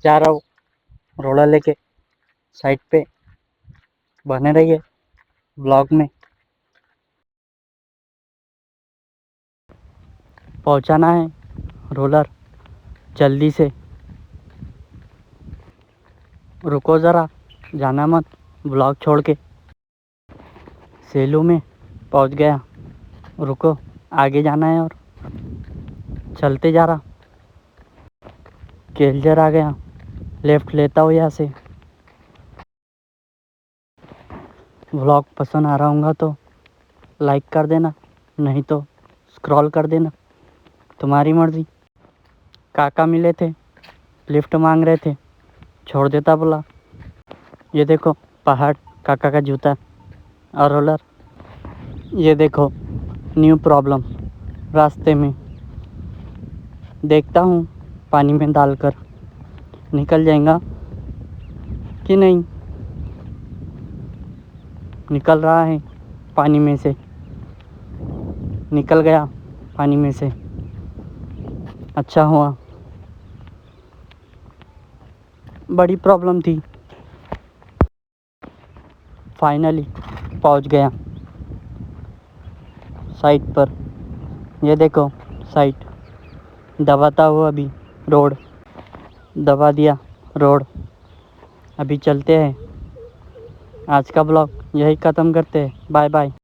जा रहा हूँ रोलर लेके साइड पे। बने रहिए ब्लॉग में। पहुंचाना है रोलर जल्दी से। रुको ज़रा, जाना मत ब्लॉग छोड़ के। सेलू में पहुंच गया। रुको, आगे जाना है और चलते जा रहा। केलजर आ गया, लेफ़्ट लेता हूँ यहाँ से। व्लॉग पसंद आ रहा होगा तो लाइक कर देना, नहीं तो स्क्रॉल कर देना, तुम्हारी मर्ज़ी। काका मिले थे, लिफ्ट मांग रहे थे, छोड़ देता बोला। ये देखो पहाड़, काका का जूता और रोलर। ये देखो न्यू प्रॉब्लम रास्ते में। देखता हूँ पानी में डालकर निकल जाएगा कि नहीं। निकल रहा है पानी में से, निकल गया पानी में से। अच्छा हुआ, बड़ी प्रॉब्लम थी। फाइनली पहुंच गया साइट पर। ये देखो साइट, दबाता हुआ अभी रोड, दबा दिया रोड। अभी चलते हैं। आज का ब्लॉग यही ख़त्म करते हैं। Bye bye.